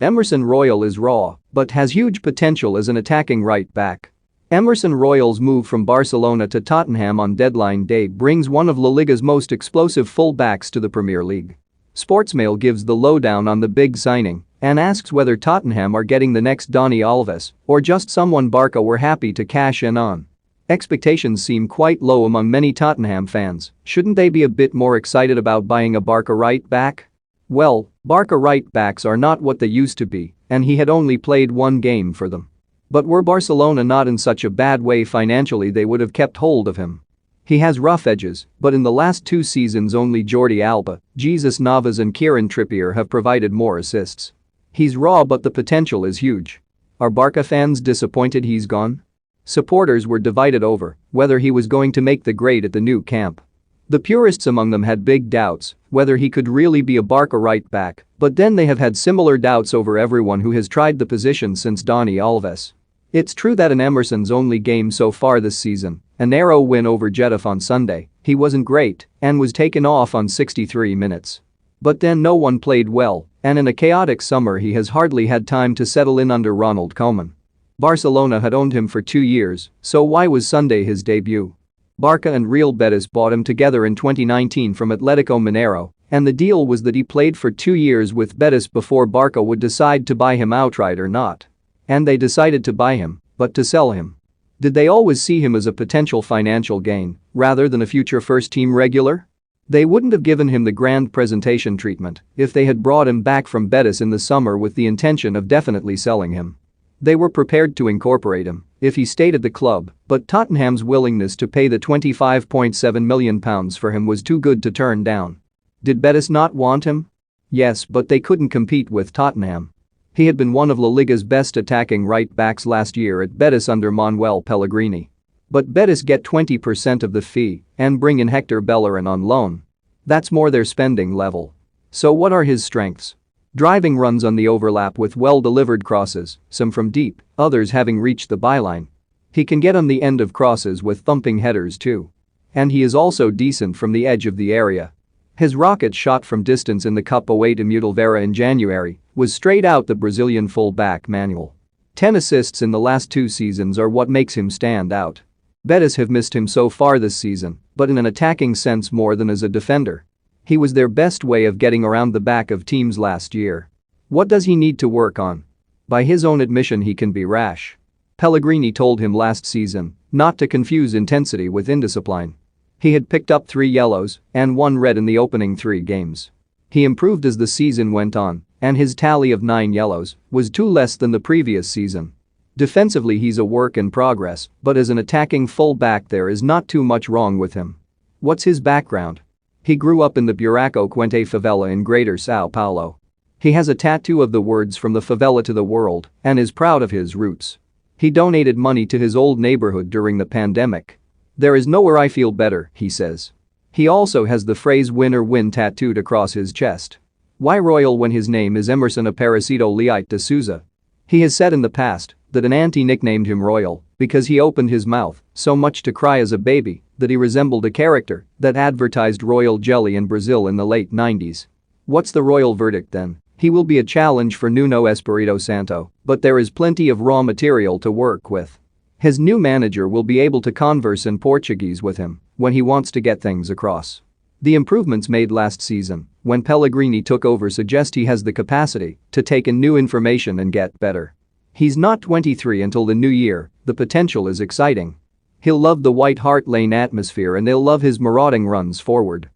Emerson Royal is raw, but has huge potential as an attacking right back. Emerson Royal's move from Barcelona to Tottenham on deadline day brings one of La Liga's most explosive full-backs to the Premier League. Sportsmail gives the lowdown on the big signing and asks whether Tottenham are getting the next Dani Alves or just someone Barca were happy to cash in on. Expectations seem quite low among many Tottenham fans. Shouldn't they be a bit more excited about buying a Barca right back? Well, Barca right backs are not what they used to be, and he had only played one game for them. But were Barcelona not in such a bad way financially, they would have kept hold of him. He has rough edges, but in the last 2 seasons only Jordi Alba, Jesus Navas and Kieran Trippier have provided more assists. He's raw, but the potential is huge. Are Barca fans disappointed he's gone? Supporters were divided over whether he was going to make the grade at the new camp. The purists among them had big doubts whether he could really be a Barca right back, but then they have had similar doubts over everyone who has tried the position since Dani Alves. It's true that in Emerson's only game so far this season, a narrow win over Getafe on Sunday, he wasn't great and was taken off on 63 minutes. But then no one played well, and in a chaotic summer he has hardly had time to settle in under Ronald Koeman. Barcelona had owned him for 2 years, so why was Sunday his debut? Barca and Real Betis bought him together in 2019 from Atletico Mineiro, and the deal was that he played for 2 years with Betis before Barca would decide to buy him outright or not. And they decided to buy him, but to sell him. Did they always see him as a potential financial gain rather than a future first-team regular? They wouldn't have given him the grand presentation treatment if they had brought him back from Betis in the summer with the intention of definitely selling him. They were prepared to incorporate him if he stayed at the club, but Tottenham's willingness to pay the £25.7 million for him was too good to turn down. Did Betis not want him? Yes, but they couldn't compete with Tottenham. He had been one of La Liga's best attacking right backs last year at Betis under Manuel Pellegrini. But Betis get 20% of the fee and bring in Hector Bellerin on loan. That's more their spending level. So what are his strengths? Driving runs on the overlap with well-delivered crosses, some from deep, others having reached the byline. He can get on the end of crosses with thumping headers too. And he is also decent from the edge of the area. His rocket shot from distance in the cup away to Mudelvera in January was straight out the Brazilian full-back manual. 10 assists in the last 2 seasons are what makes him stand out. Betis have missed him so far this season, but in an attacking sense more than as a defender. He was their best way of getting around the back of teams last year. What does he need to work on? By his own admission, he can be rash. Pellegrini told him last season not to confuse intensity with indiscipline. He had picked up 3 yellows and 1 red in the opening 3 games. He improved as the season went on, and his tally of 9 yellows was 2 less than the previous season. Defensively, he's a work in progress, but as an attacking full-back there is not too much wrong with him. What's his background? He grew up in the Buraco Quente favela in Greater Sao Paulo. He has a tattoo of the words "from the favela to the world" and is proud of his roots. He donated money to his old neighborhood during the pandemic. "There is nowhere I feel better," he says. He also has the phrase "win or win" tattooed across his chest. Why Royal when his name is Emerson Aparecido Leite de Souza? He has said in the past that an auntie nicknamed him Royal because he opened his mouth so much to cry as a baby that he resembled a character that advertised royal jelly in Brazil in the late 90s. What's the Royal verdict then? He will be a challenge for Nuno Espirito Santo, but there is plenty of raw material to work with. His new manager will be able to converse in Portuguese with him when he wants to get things across. The improvements made last season when Pellegrini took over suggest he has the capacity to take in new information and get better. He's not 23 until the new year. The potential is exciting. He'll love the White Hart Lane atmosphere and they'll love his marauding runs forward.